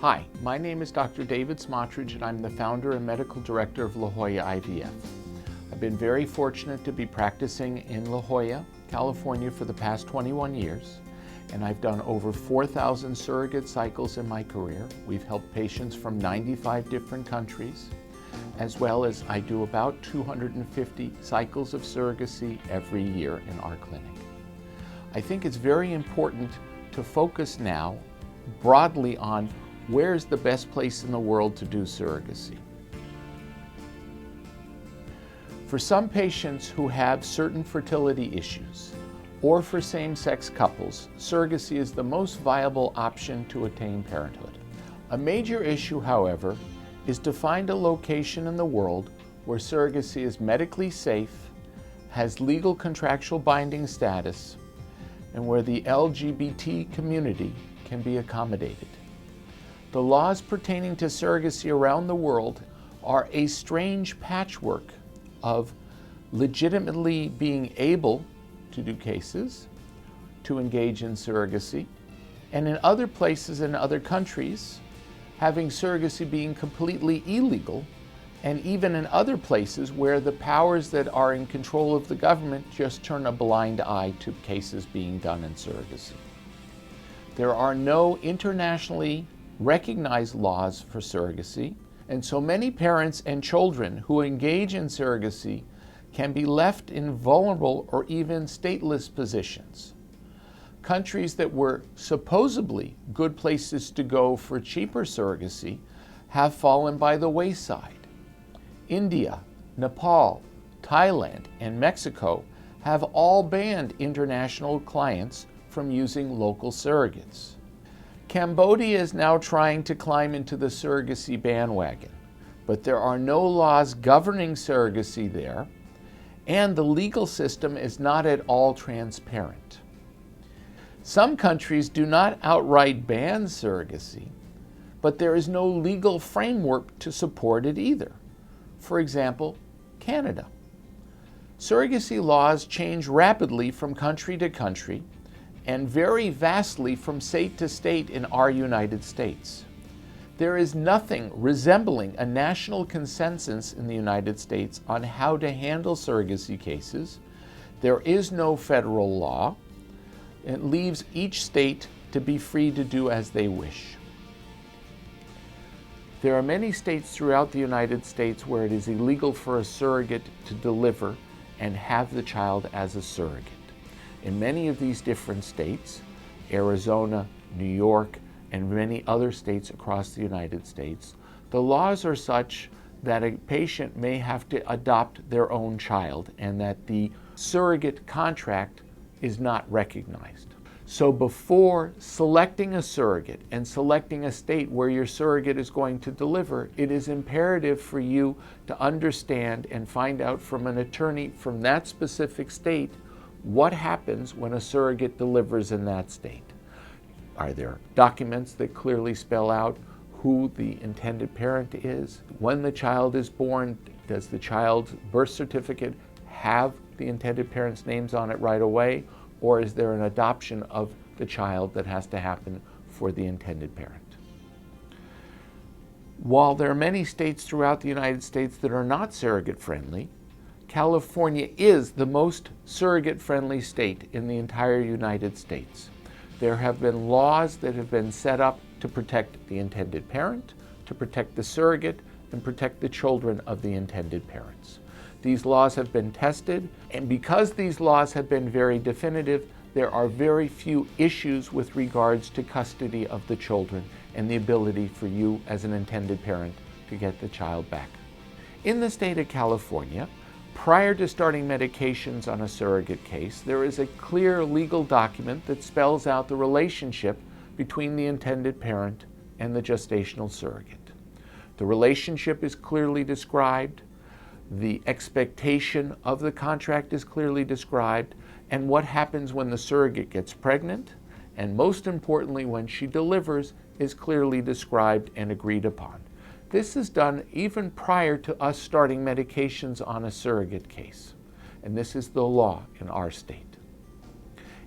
Hi, my name is Dr. David Smotrich, and I'm the founder and medical director of La Jolla IVF. I've been very fortunate to be practicing in La Jolla, California for the past 21 years, and I've done over 4,000 surrogate cycles in my career. We've helped patients from 95 different countries, as well as I do about 250 cycles of surrogacy every year in our clinic. I think it's very important to focus now broadly on where's the best place in the world to do surrogacy. For some patients who have certain fertility issues, or for same-sex couples, surrogacy is the most viable option to attain parenthood. A major issue, however, is to find a location in the world where surrogacy is medically safe, has legal contractual binding status, and where the LGBT community can be accommodated. The laws pertaining to surrogacy around the world are a strange patchwork of legitimately being able to do cases, to engage in surrogacy, and in other places in other countries, having surrogacy being completely illegal, and even in other places where the powers that are in control of the government just turn a blind eye to cases being done in surrogacy. There are no internationally recognized laws for surrogacy, and so many parents and children who engage in surrogacy can be left in vulnerable or even stateless positions. Countries that were supposedly good places to go for cheaper surrogacy have fallen by the wayside. India, Nepal, Thailand, and Mexico have all banned international clients from using local surrogates. Cambodia is now trying to climb into the surrogacy bandwagon, but there are no laws governing surrogacy there, and the legal system is not at all transparent. Some countries do not outright ban surrogacy, but there is no legal framework to support it either. For example, Canada. Surrogacy laws change rapidly from country to country and vary vastly from state to state in our United States. There is nothing resembling a national consensus in the United States on how to handle surrogacy cases. There is no federal law. It leaves each state to be free to do as they wish. There are many states throughout the United States where it is illegal for a surrogate to deliver and have the child as a surrogate. In many of these different states, Arizona, New York, and many other states across the United States, the laws are such that a patient may have to adopt their own child and that the surrogate contract is not recognized. So before selecting a surrogate and selecting a state where your surrogate is going to deliver, it is imperative for you to understand and find out from an attorney from that specific state what happens when a surrogate delivers in that state. Are there documents that clearly spell out who the intended parent is? When the child is born, does the child's birth certificate have the intended parent's names on it right away? Or is there an adoption of the child that has to happen for the intended parent? While there are many states throughout the United States that are not surrogate friendly, California is the most surrogate-friendly state in the entire United States. There have been laws that have been set up to protect the intended parent, to protect the surrogate, and protect the children of the intended parents. These laws have been tested, and because these laws have been very definitive, there are very few issues with regards to custody of the children and the ability for you as an intended parent to get the child back. In the state of California, prior to starting medications on a surrogate case, there is a clear legal document that spells out the relationship between the intended parent and the gestational surrogate. The relationship is clearly described, the expectation of the contract is clearly described, and what happens when the surrogate gets pregnant, and most importantly when she delivers, is clearly described and agreed upon. This is done even prior to us starting medications on a surrogate case, and this is the law in our state.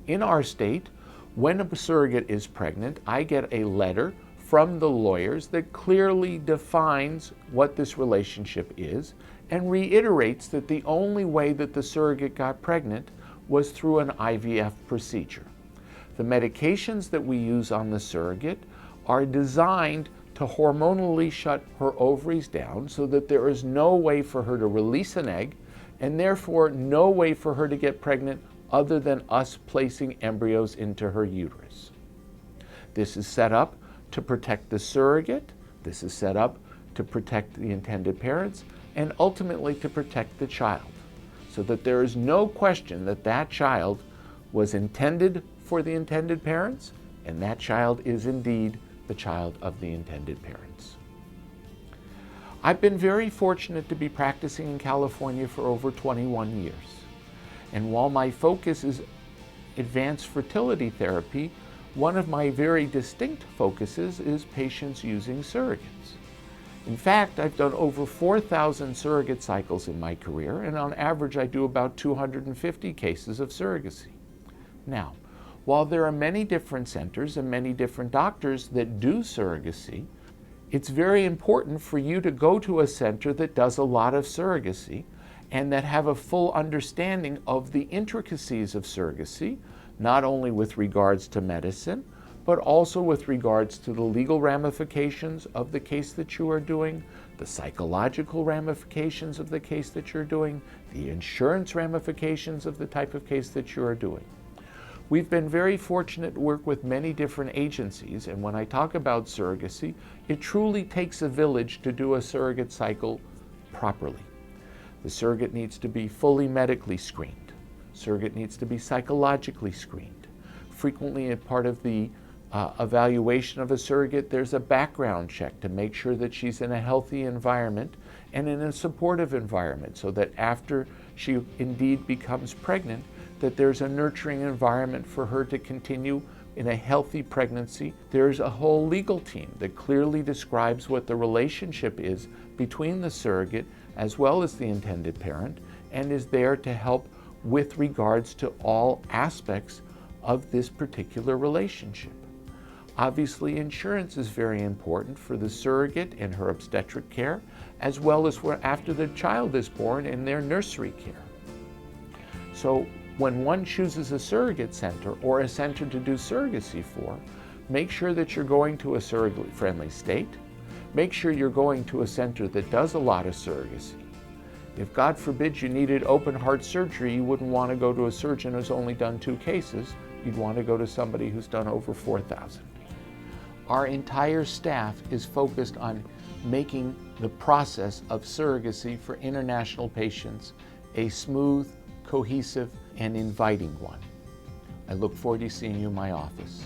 In our state, when a surrogate is pregnant, I get a letter from the lawyers that clearly defines what this relationship is and reiterates that the only way that the surrogate got pregnant was through an IVF procedure. The medications that we use on the surrogate are designed to hormonally shut her ovaries down so that there is no way for her to release an egg and therefore no way for her to get pregnant other than us placing embryos into her uterus. This is set up to protect the surrogate, this is set up to protect the intended parents, and ultimately to protect the child, so that there is no question that that child was intended for the intended parents, and that child is indeed the child of the intended parents. I've been very fortunate to be practicing in California for over 21 years. And while my focus is advanced fertility therapy, one of my very distinct focuses is patients using surrogates. In fact, I've done over 4,000 surrogate cycles in my career, and on average I do about 250 cases of surrogacy. Now, while there are many different centers and many different doctors that do surrogacy, it's very important for you to go to a center that does a lot of surrogacy and that have a full understanding of the intricacies of surrogacy, not only with regards to medicine, but also with regards to the legal ramifications of the case that you are doing, the psychological ramifications of the case that you're doing, the insurance ramifications of the type of case that you are doing. We've been very fortunate to work with many different agencies, and when I talk about surrogacy, it truly takes a village to do a surrogate cycle properly. The surrogate needs to be fully medically screened. Surrogate needs to be psychologically screened. Frequently, a part of the evaluation of a surrogate, there's a background check to make sure that she's in a healthy environment and in a supportive environment, so that after she indeed becomes pregnant, that there's a nurturing environment for her to continue in a healthy pregnancy. There's a whole legal team that clearly describes what the relationship is between the surrogate as well as the intended parent, and is there to help with regards to all aspects of this particular relationship. Obviously, insurance is very important for the surrogate and her obstetric care, as well as for after the child is born and their nursery care. So when one chooses a surrogate center or a center to do surrogacy for, make sure that you're going to a surrogate-friendly state. Make sure you're going to a center that does a lot of surrogacy. If God forbid you needed open heart surgery, you wouldn't want to go to a surgeon who's only done 2 cases. You'd want to go to somebody who's done over 4,000. Our entire staff is focused on making the process of surrogacy for international patients a smooth, cohesive, and inviting one. I look forward to seeing you in my office.